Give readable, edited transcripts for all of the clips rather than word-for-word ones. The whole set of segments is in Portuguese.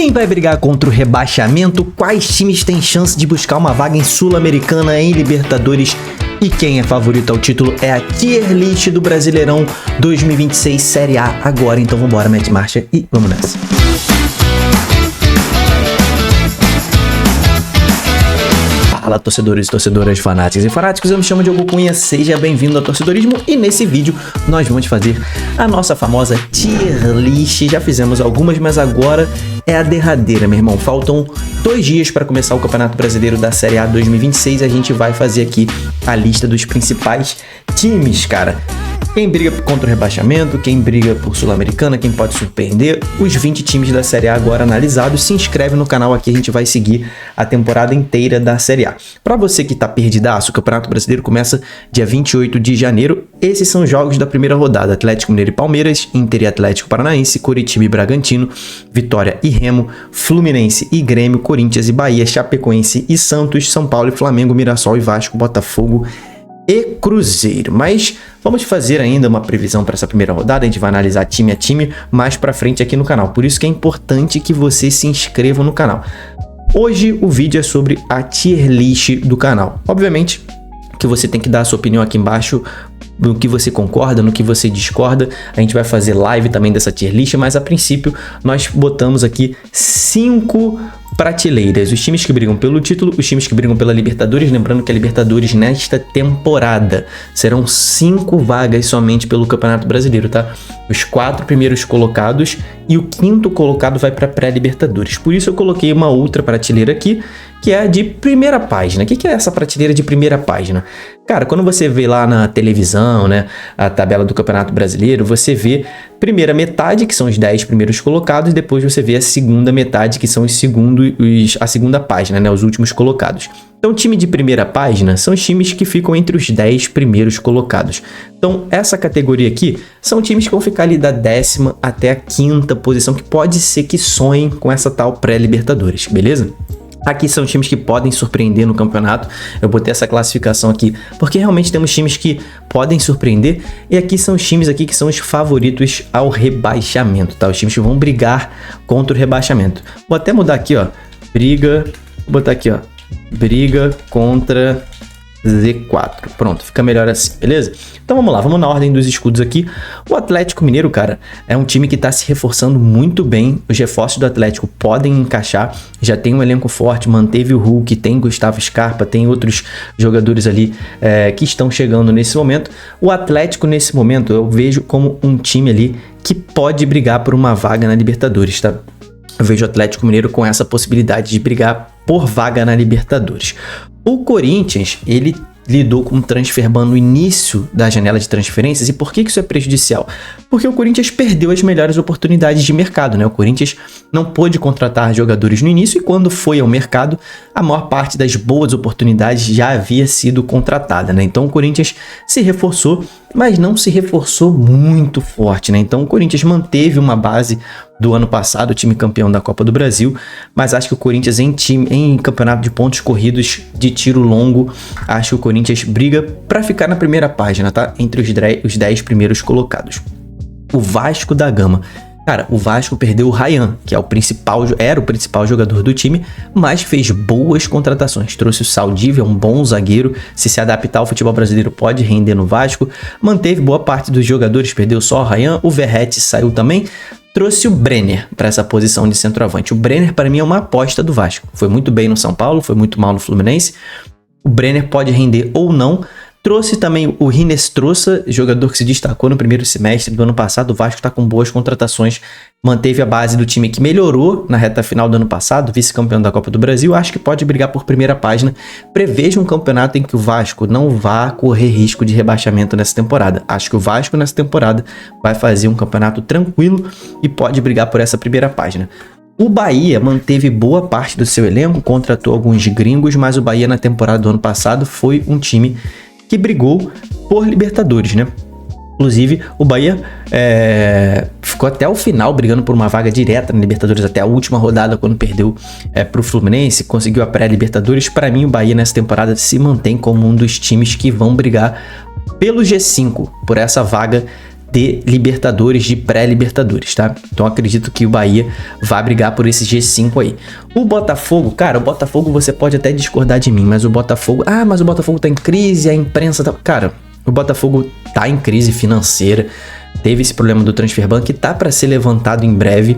Quem vai brigar contra o rebaixamento? Quais times têm chance de buscar uma vaga em Sul-Americana, em Libertadores? E quem é favorito ao título é a tier list do Brasileirão 2026 Série A agora. Então vambora, mete marcha e vamos nessa. Fala, torcedores e torcedoras, fanáticos e fanáticos, eu me chamo Diogo Cunha, seja bem-vindo ao Torcedorismo e nesse vídeo nós vamos fazer a nossa famosa tier list. Já fizemos algumas, mas agora é a derradeira, meu irmão. Faltam 2 dias para começar o Campeonato Brasileiro da Série A 2026 e a gente vai fazer aqui a lista dos principais times, cara. Quem briga contra o rebaixamento, quem briga por Sul-Americana, quem pode surpreender, os 20 times da Série A agora analisados. Se inscreve no canal aqui, a gente vai seguir a temporada inteira da Série A. Para você que tá perdidaço, o Campeonato Brasileiro começa dia 28 de janeiro. Esses são os jogos da primeira rodada: Atlético Mineiro e Palmeiras, Inter e Atlético Paranaense, Coritiba e Bragantino, Vitória e Remo, Fluminense e Grêmio, Corinthians e Bahia, Chapecoense e Santos, São Paulo e Flamengo, Mirassol e Vasco, Botafogo e Cruzeiro. Mas vamos fazer ainda uma previsão para essa primeira rodada. A gente vai analisar time a time mais para frente aqui no canal. Por isso que é importante que você se inscreva no canal. Hoje o vídeo é sobre a tier list do canal. Obviamente que você tem que dar a sua opinião aqui embaixo, no que você concorda, no que você discorda. A gente vai fazer live também dessa tier list, mas a princípio nós botamos aqui 5 prateleiras: os times que brigam pelo título, os times que brigam pela Libertadores. Lembrando que a Libertadores nesta temporada serão 5 vagas somente pelo Campeonato Brasileiro, tá? Os 4 primeiros colocados e o 5º colocado vai para pré-Libertadores. Por isso eu coloquei uma outra prateleira aqui, que é a de primeira página. O que é essa prateleira de primeira página? Cara, quando você vê lá na televisão, né, a tabela do Campeonato Brasileiro, você vê primeira metade, que são os 10 primeiros colocados, e depois você vê a segunda metade, que são a segunda página, né, os últimos colocados. Então, time de primeira página são os times que ficam entre os 10 primeiros colocados. Então, essa categoria aqui são times que vão ficar ali da 10ª até a 5ª posição, que pode ser que sonhem com essa tal pré-Libertadores, beleza? Aqui são times que podem surpreender no campeonato. Eu botei essa classificação aqui porque realmente temos times que podem surpreender, e aqui são os times aqui que são os favoritos ao rebaixamento, tá? Os times que vão brigar contra o rebaixamento. Vou até mudar aqui, ó. Vou botar aqui, ó. Briga contra Z4. Pronto, fica melhor assim, beleza? Então vamos lá, vamos na ordem dos escudos aqui. O Atlético Mineiro, cara, é um time que tá se reforçando muito bem. Os reforços do Atlético podem encaixar. Já tem um elenco forte, manteve o Hulk, tem Gustavo Scarpa, tem outros jogadores ali que estão chegando nesse momento. O Atlético, nesse momento, eu vejo como um time ali que pode brigar por uma vaga na Libertadores, tá? Eu vejo o Atlético Mineiro com essa possibilidade de brigar por vaga na Libertadores. O Corinthians, ele lidou com o transfer ban no início da janela de transferências. E por que isso é prejudicial? Porque o Corinthians perdeu as melhores oportunidades de mercado, né? O Corinthians não pôde contratar jogadores no início, e quando foi ao mercado, a maior parte das boas oportunidades já havia sido contratada, né? Então o Corinthians se reforçou, mas não se reforçou muito forte, né? Então o Corinthians manteve uma base do ano passado, o time campeão da Copa do Brasil, mas acho que o Corinthians em campeonato de pontos corridos de tiro longo, acho que o Corinthians briga para ficar na primeira página, tá? Entre os 10 primeiros colocados. O Vasco da Gama. Cara, o Vasco perdeu o Ryan, que era o principal jogador do time, mas fez boas contratações. Trouxe o Saldívia, um bom zagueiro. Se adaptar ao futebol brasileiro, pode render no Vasco. Manteve boa parte dos jogadores, perdeu só o Ryan. O Verratti saiu também. Trouxe o Brenner para essa posição de centroavante. O Brenner, para mim, é uma aposta do Vasco. Foi muito bem no São Paulo, foi muito mal no Fluminense. O Brenner pode render ou não. Trouxe também o Rinestrosa, jogador que se destacou no primeiro semestre do ano passado. O Vasco está com boas contratações, manteve a base do time que melhorou na reta final do ano passado, vice-campeão da Copa do Brasil. Acho que pode brigar por primeira página. Prevejo um campeonato em que o Vasco não vá correr risco de rebaixamento nessa temporada. Acho que o Vasco nessa temporada vai fazer um campeonato tranquilo e pode brigar por essa primeira página. O Bahia manteve boa parte do seu elenco, contratou alguns gringos, mas o Bahia na temporada do ano passado foi um time que brigou por Libertadores, né? Inclusive, o Bahia ficou até o final brigando por uma vaga direta na Libertadores, até a última rodada, quando perdeu para o Fluminense, conseguiu a pré-Libertadores. Para mim, o Bahia nessa temporada se mantém como um dos times que vão brigar pelo G5, por essa vaga de Libertadores, de pré-Libertadores, tá? Então acredito que o Bahia vai brigar por esse G5 aí. O Botafogo, cara, o Botafogo você pode até discordar de mim, mas o Botafogo... Ah, mas o Botafogo tá em crise, a imprensa tá... Cara, o Botafogo tá em crise financeira, teve esse problema do transfer ban que tá para ser levantado em breve.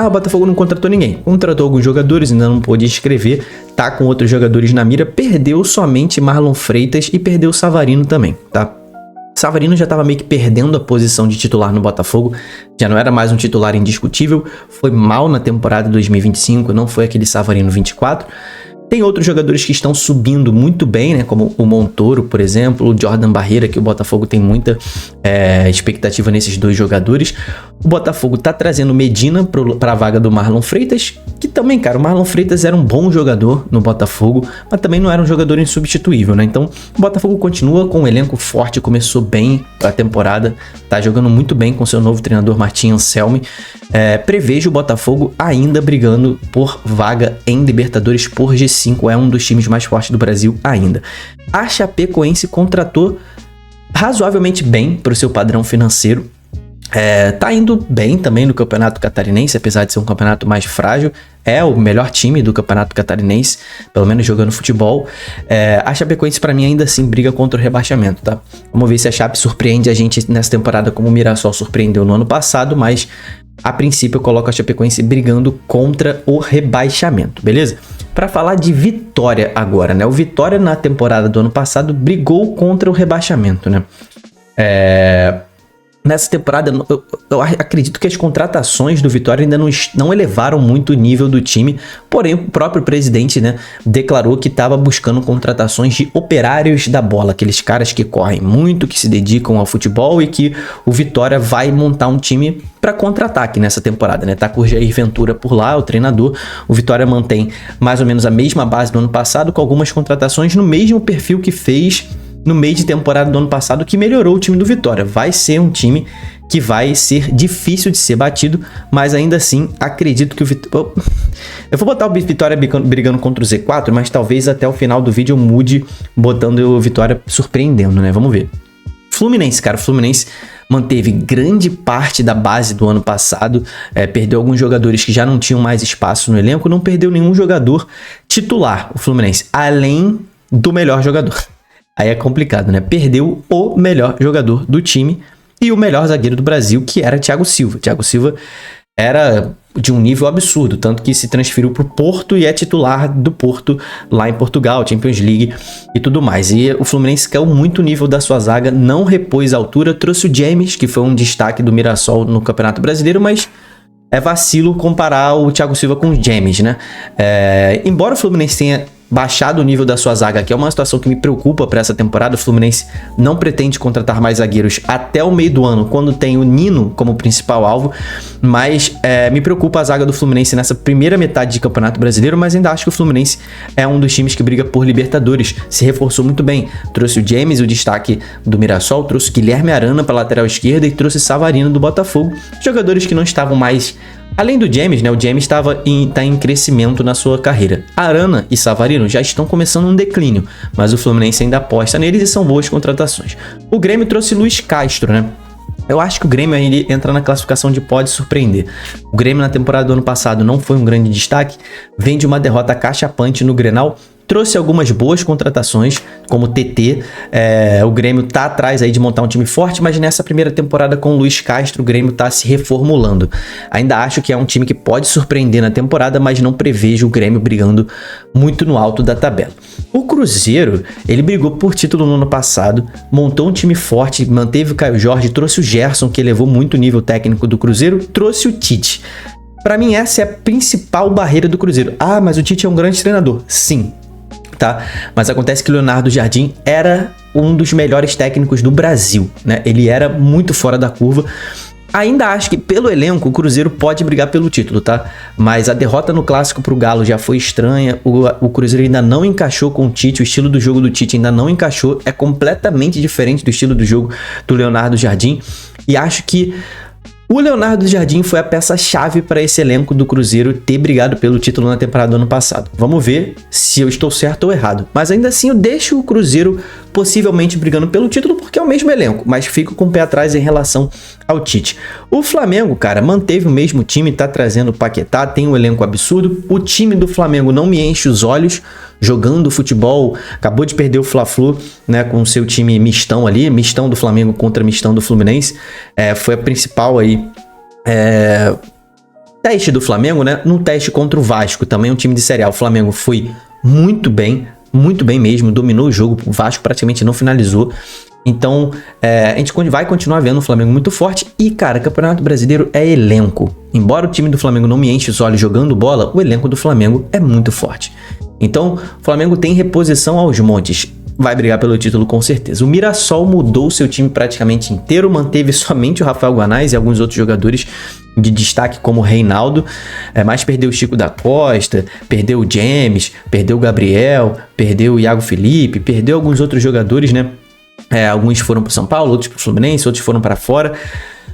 O Botafogo não contratou ninguém. Contratou alguns jogadores, ainda não pôde inscrever. Tá com outros jogadores na mira. Perdeu somente Marlon Freitas e perdeu o Savarino também, tá? Savarino já estava meio que perdendo a posição de titular no Botafogo. Já não era mais um titular indiscutível. Foi mal na temporada 2025, não foi aquele Savarino 24. Tem outros jogadores que estão subindo muito bem, né? Como o Montoro, por exemplo, o Jordan Barreira, que o Botafogo tem muita expectativa nesses dois jogadores. O Botafogo tá trazendo Medina para a vaga do Marlon Freitas, que também, cara, o Marlon Freitas era um bom jogador no Botafogo, mas também não era um jogador insubstituível, né? Então, o Botafogo continua com um elenco forte, começou bem a temporada, tá jogando muito bem com seu novo treinador Martim Anselmi. Prevejo o Botafogo ainda brigando por vaga em Libertadores por G5, é um dos times mais fortes do Brasil ainda. A Chapecoense contratou razoavelmente bem para o seu padrão financeiro. Tá indo bem também no Campeonato Catarinense, apesar de ser um campeonato mais frágil. É o melhor time do Campeonato Catarinense, pelo menos jogando futebol. A Chapecoense, para mim, ainda assim briga contra o rebaixamento, tá? Vamos ver se a Chape surpreende a gente nessa temporada como o Mirassol surpreendeu no ano passado, mas a princípio eu coloco a Chapecoense brigando contra o rebaixamento, beleza? Para falar de Vitória agora, né? O Vitória na temporada do ano passado brigou contra o rebaixamento, né? Nessa temporada, eu acredito que as contratações do Vitória ainda não elevaram muito o nível do time, porém o próprio presidente, né, declarou que estava buscando contratações de operários da bola, aqueles caras que correm muito, que se dedicam ao futebol, e que o Vitória vai montar um time para contra-ataque nessa temporada, né? Tá com o Jair Ventura por lá, o treinador. O Vitória mantém mais ou menos a mesma base do ano passado, com algumas contratações no mesmo perfil que fez no meio de temporada do ano passado, que melhorou o time do Vitória. Vai ser um time que vai ser difícil de ser batido, mas ainda assim acredito que o Vitória... Eu vou botar o Vitória brigando contra o Z4, mas talvez até o final do vídeo eu mude botando o Vitória surpreendendo, né? Vamos ver. Fluminense, cara, o Fluminense manteve grande parte da base do ano passado, perdeu alguns jogadores que já não tinham mais espaço no elenco, não perdeu nenhum jogador titular, o Fluminense, além do melhor jogador. Aí é complicado, né? Perdeu o melhor jogador do time e o melhor zagueiro do Brasil, que era Thiago Silva. Thiago Silva era de um nível absurdo, tanto que se transferiu para o Porto e é titular do Porto lá em Portugal, Champions League e tudo mais. E o Fluminense caiu muito o nível da sua zaga, não repôs a altura, trouxe o James, que foi um destaque do Mirassol no Campeonato Brasileiro, mas é vacilo comparar o Thiago Silva com o James, né? Embora o Fluminense tenha baixado o nível da sua zaga, que é uma situação que me preocupa para essa temporada, o Fluminense não pretende contratar mais zagueiros até o meio do ano, quando tem o Nino como principal alvo, mas me preocupa a zaga do Fluminense nessa primeira metade de Campeonato Brasileiro, mas ainda acho que o Fluminense é um dos times que briga por Libertadores, se reforçou muito bem, trouxe o James, o destaque do Mirassol, trouxe o Guilherme Arana para lateral esquerda e trouxe Savarino do Botafogo, jogadores que não estavam mais... Além do James, né? O James tá em crescimento na sua carreira. Arana e Savarino já estão começando um declínio, mas o Fluminense ainda aposta neles e são boas contratações. O Grêmio trouxe Luiz Castro, né? Eu acho que o Grêmio ele entra na classificação de pode surpreender. O Grêmio na temporada do ano passado não foi um grande destaque, vem de uma derrota cachapante no Grenal, trouxe algumas boas contratações, como o TT. O Grêmio tá atrás aí de montar um time forte, mas nessa primeira temporada com o Luiz Castro, o Grêmio tá se reformulando. Ainda acho que é um time que pode surpreender na temporada, mas não prevejo o Grêmio brigando muito no alto da tabela. O Cruzeiro, ele brigou por título no ano passado, montou um time forte, manteve o Caio Jorge, trouxe o Gerson, que elevou muito o nível técnico do Cruzeiro, trouxe o Tite. Para mim, essa é a principal barreira do Cruzeiro. Ah, mas o Tite é um grande treinador. Sim. Tá? Mas acontece que o Leonardo Jardim era um dos melhores técnicos do Brasil, né? Ele era muito fora da curva. Ainda acho que pelo elenco o Cruzeiro pode brigar pelo título, tá? Mas a derrota no Clássico pro Galo já foi estranha, o Cruzeiro ainda não encaixou com o Tite, o estilo do jogo do Tite ainda não encaixou, é completamente diferente do estilo do jogo do Leonardo Jardim, e acho que o Leonardo Jardim foi a peça-chave para esse elenco do Cruzeiro ter brigado pelo título na temporada do ano passado. Vamos ver se eu estou certo ou errado. Mas ainda assim eu deixo o Cruzeiro possivelmente brigando pelo título, porque é o mesmo elenco, mas fico com o pé atrás em relação ao Tite. O Flamengo, cara, manteve o mesmo time, tá trazendo o Paquetá, tem um elenco absurdo. O time do Flamengo não me enche os olhos jogando futebol, acabou de perder o Fla-Flu, né, com o seu time mistão ali, mistão do Flamengo contra mistão do Fluminense, foi a principal aí teste do Flamengo, né, no teste contra o Vasco, também um time de Série A. O Flamengo foi muito bem mesmo, dominou o jogo, o Vasco praticamente não finalizou. Então, a gente vai continuar vendo o Flamengo muito forte. E, cara, Campeonato Brasileiro é elenco. Embora o time do Flamengo não me enche os olhos jogando bola, o elenco do Flamengo é muito forte. Então, o Flamengo tem reposição aos montes. Vai brigar pelo título com certeza. O Mirassol mudou seu time praticamente inteiro, manteve somente o Rafael Guanais e alguns outros jogadores de destaque como o Reinaldo, mas perdeu o Chico da Costa, perdeu o James, perdeu o Gabriel, perdeu o Iago Felipe, perdeu alguns outros jogadores, né? Alguns foram para o São Paulo, outros para o Fluminense, outros foram para fora.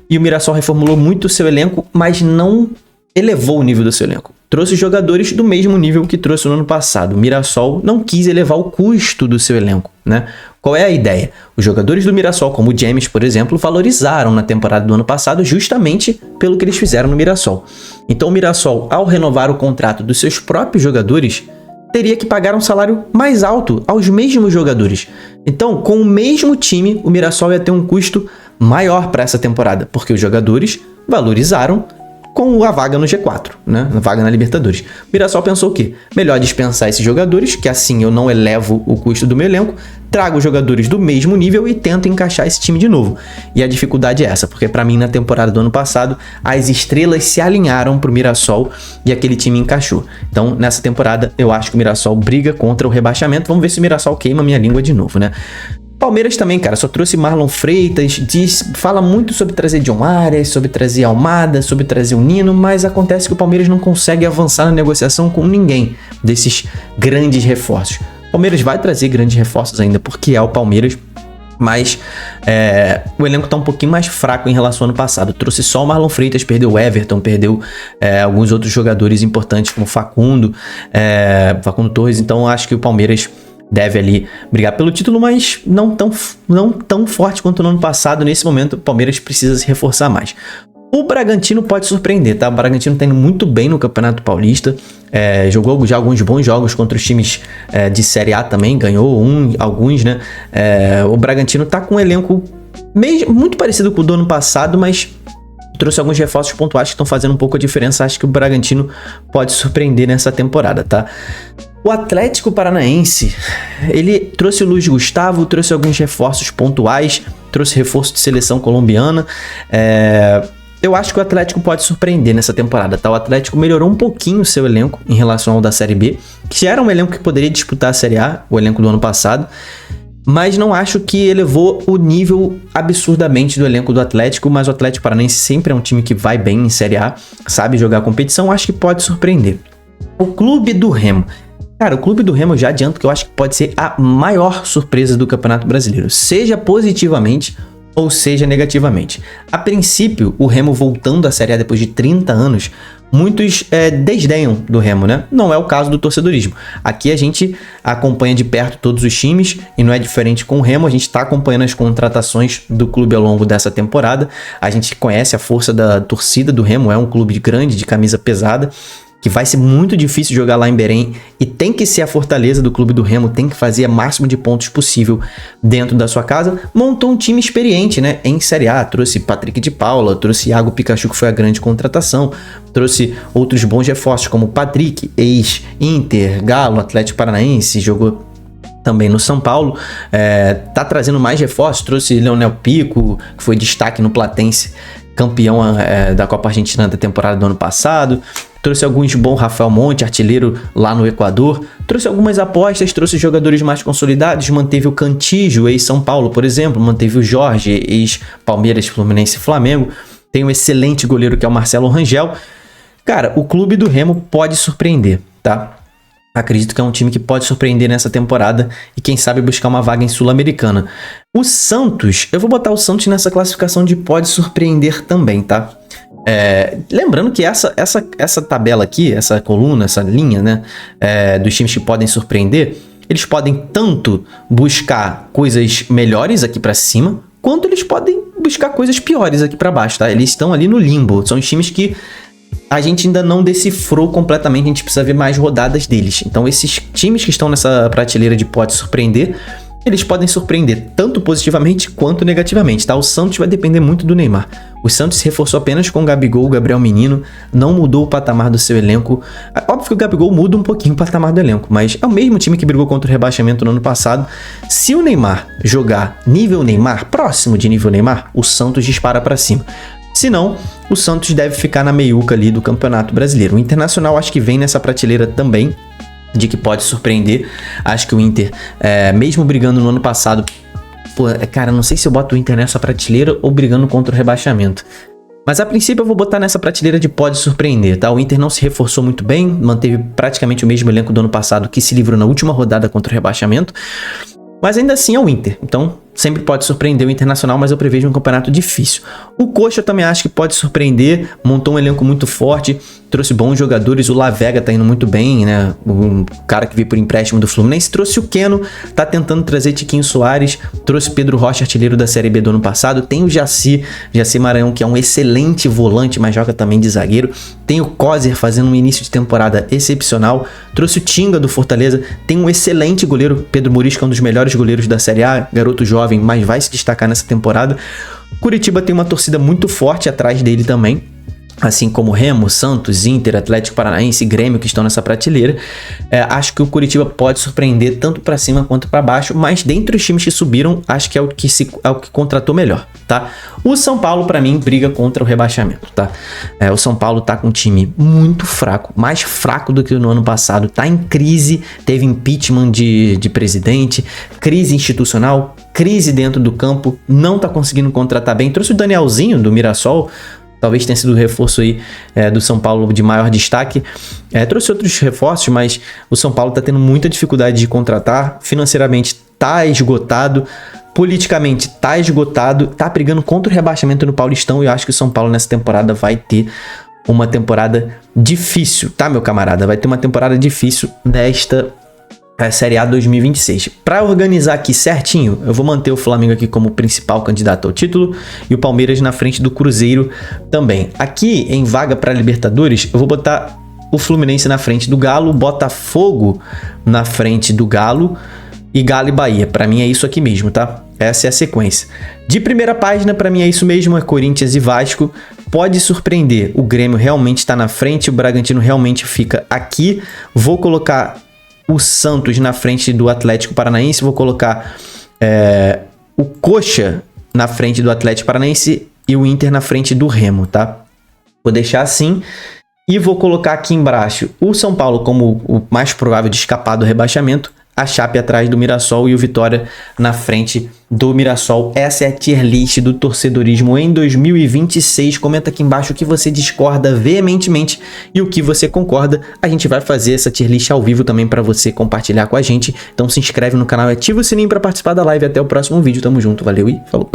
E o Mirassol reformulou muito o seu elenco, mas não elevou o nível do seu elenco. Trouxe jogadores do mesmo nível que trouxe no ano passado. O Mirassol não quis elevar o custo do seu elenco, né? Qual é a ideia? Os jogadores do Mirassol, como o James, por exemplo, valorizaram na temporada do ano passado justamente pelo que eles fizeram no Mirassol. Então o Mirassol, ao renovar o contrato dos seus próprios jogadores, teria que pagar um salário mais alto aos mesmos jogadores. Então, com o mesmo time, o Mirassol ia ter um custo maior para essa temporada, porque os jogadores valorizaram com a vaga no G4, né? A vaga na Libertadores. O Mirassol pensou o quê? Melhor dispensar esses jogadores, que assim eu não elevo o custo do meu elenco, trago jogadores do mesmo nível e tento encaixar esse time de novo. E a dificuldade é essa, porque para mim na temporada do ano passado, as estrelas se alinharam pro Mirassol e aquele time encaixou. Então nessa temporada eu acho que o Mirassol briga contra o rebaixamento. Vamos ver se o Mirassol queima minha língua de novo, né? Palmeiras também, cara, só trouxe Marlon Freitas, fala muito sobre trazer John Arias, sobre trazer Almada, sobre trazer o Nino, mas acontece que o Palmeiras não consegue avançar na negociação com ninguém desses grandes reforços. O Palmeiras vai trazer grandes reforços ainda, porque é o Palmeiras, mas o elenco tá um pouquinho mais fraco em relação ao ano passado. Trouxe só o Marlon Freitas, perdeu o Everton, perdeu alguns outros jogadores importantes como Facundo Torres, então acho que o Palmeiras deve ali brigar pelo título, mas não tão forte quanto no ano passado. Nesse momento, o Palmeiras precisa se reforçar mais. O Bragantino pode surpreender, tá? O Bragantino tá indo muito bem no Campeonato Paulista, jogou já alguns bons jogos contra os times de Série A também, ganhou alguns, né? O Bragantino tá com um elenco muito parecido com o do ano passado, mas trouxe alguns reforços pontuais que estão fazendo um pouco a diferença. Acho que o Bragantino pode surpreender nessa temporada, tá? O Atlético Paranaense, ele trouxe o Luiz Gustavo, trouxe alguns reforços pontuais, trouxe reforço de seleção colombiana. Eu acho que o Atlético pode surpreender nessa temporada, tá? O Atlético melhorou um pouquinho o seu elenco em relação ao da Série B, que já era um elenco que poderia disputar a Série A, o elenco do ano passado, mas não acho que elevou o nível absurdamente do elenco do Atlético, mas o Atlético Paranaense sempre é um time que vai bem em Série A, sabe jogar competição, acho que pode surpreender. O Clube do Remo. Cara, o Clube do Remo, eu já adianto que eu acho que pode ser a maior surpresa do Campeonato Brasileiro, seja positivamente ou seja negativamente. A princípio, o Remo voltando à Série A depois de 30 anos, muitos desdenham do Remo, né? Não é o caso do torcedorismo. Aqui a gente acompanha de perto todos os times e não é diferente com o Remo. A gente está acompanhando as contratações do clube ao longo dessa temporada. A gente conhece a força da torcida do Remo, é um clube grande, de camisa pesada, que vai ser muito difícil jogar lá em Belém e tem que ser a fortaleza do Clube do Remo, tem que fazer o máximo de pontos possível dentro da sua casa. Montou um time experiente, né, em Série A, trouxe Patrick de Paula, trouxe Iago Pikachu, que foi a grande contratação, trouxe outros bons reforços como Patrick, ex-Inter, Galo, Atlético Paranaense, jogou também no São Paulo, tá trazendo mais reforços, trouxe Leonel Pico, que foi destaque no Platense, campeão da Copa Argentina da temporada do ano passado. Trouxe alguns bons, Rafael Monte, artilheiro lá no Equador. Trouxe algumas apostas, trouxe jogadores mais consolidados. Manteve o Cantígio, ex-São Paulo, por exemplo. Manteve o Jorge, ex-Palmeiras, Fluminense e Flamengo. Tem um excelente goleiro que é o Marcelo Rangel. Cara, o Clube do Remo pode surpreender, tá? Acredito que é um time que pode surpreender nessa temporada e quem sabe buscar uma vaga em Sul-Americana. O Santos, eu vou botar o Santos nessa classificação de pode surpreender também, tá? Lembrando que essa tabela aqui, essa coluna, essa linha, né, dos times que podem surpreender, eles podem tanto buscar coisas melhores aqui pra cima, quanto eles podem buscar coisas piores aqui pra baixo, tá? Eles estão ali no limbo, são os times que a gente ainda não decifrou completamente, a gente precisa ver mais rodadas deles. Então esses times que estão nessa prateleira de pode surpreender, eles podem surpreender tanto positivamente quanto negativamente, tá? O Santos vai depender muito do Neymar. O Santos se reforçou apenas com o Gabigol, o Gabriel Menino, não mudou o patamar do seu elenco. Óbvio que o Gabigol muda um pouquinho o patamar do elenco, mas é o mesmo time que brigou contra o rebaixamento no ano passado. Se o Neymar jogar nível Neymar, próximo de nível Neymar, o Santos dispara para cima. Se não, o Santos deve ficar na meiuca ali do Campeonato Brasileiro. O Internacional acho que vem nessa prateleira também, de que pode surpreender. Acho que o Inter, mesmo brigando no ano passado, cara, não sei se eu boto o Inter nessa prateleira ou brigando contra o rebaixamento. Mas a princípio eu vou botar nessa prateleira de pode surpreender, tá? O Inter não se reforçou muito bem, manteve praticamente o mesmo elenco do ano passado, que se livrou na última rodada contra o rebaixamento. Mas ainda assim é o Inter, então sempre pode surpreender o Internacional, mas eu prevejo um campeonato difícil. O Coxa eu também acho que pode surpreender, montou um elenco muito forte, trouxe bons jogadores, o La Vega tá indo muito bem, né? O cara que veio por empréstimo do Fluminense, trouxe o Keno, tá tentando trazer Tiquinho Soares, trouxe Pedro Rocha, artilheiro da Série B do ano passado, tem o Jaci Maranhão, que é um excelente volante, mas joga também de zagueiro, tem o Kozer fazendo um início de temporada excepcional, trouxe o Tinga do Fortaleza, tem um excelente goleiro, Pedro Murisca, um dos melhores goleiros da Série A, garoto jovem, mas vai se destacar nessa temporada. Curitiba tem uma torcida muito forte atrás dele também, assim como Remo, Santos, Inter, Atlético Paranaense e Grêmio, que estão nessa prateleira. Acho que o Curitiba pode surpreender tanto para cima quanto para baixo, mas dentre os times que subiram, acho que é o que contratou melhor, tá? O São Paulo, para mim, briga contra o rebaixamento, tá? O São Paulo tá com um time muito fraco, mais fraco do que no ano passado, tá em crise, teve impeachment de presidente, crise institucional, crise dentro do campo, não tá conseguindo contratar bem. Trouxe o Danielzinho do Mirassol, talvez tenha sido o reforço aí do São Paulo de maior destaque. Trouxe outros reforços, mas o São Paulo tá tendo muita dificuldade de contratar, financeiramente tá esgotado, politicamente tá esgotado, tá brigando contra o rebaixamento no Paulistão, e eu acho que o São Paulo nessa temporada vai ter uma temporada difícil, tá, meu camarada? Vai ter uma temporada difícil nesta Série A 2026. Para organizar aqui certinho, eu vou manter o Flamengo aqui como principal candidato ao título e o Palmeiras na frente do Cruzeiro também. Aqui em vaga para Libertadores, eu vou botar o Fluminense na frente do Galo, Botafogo na frente do Galo e Galo e Bahia. Para mim é isso aqui mesmo, tá? Essa é a sequência. De primeira página, para mim é isso mesmo, é Corinthians e Vasco. Pode surpreender, o Grêmio realmente está na frente, o Bragantino realmente fica aqui. Vou colocar o Santos na frente do Atlético Paranaense, vou colocar o Coxa na frente do Atlético Paranaense e o Inter na frente do Remo, tá? Vou deixar assim e vou colocar aqui embaixo o São Paulo como o mais provável de escapar do rebaixamento, a Chape atrás do Mirassol e o Vitória na frente do Mirassol. Essa é a tier list do torcedorismo em 2026. Comenta aqui embaixo o que você discorda veementemente e o que você concorda. A gente vai fazer essa tier list ao vivo também para você compartilhar com a gente. Então se inscreve no canal e ativa o sininho para participar da live. Até o próximo vídeo. Tamo junto, valeu e falou!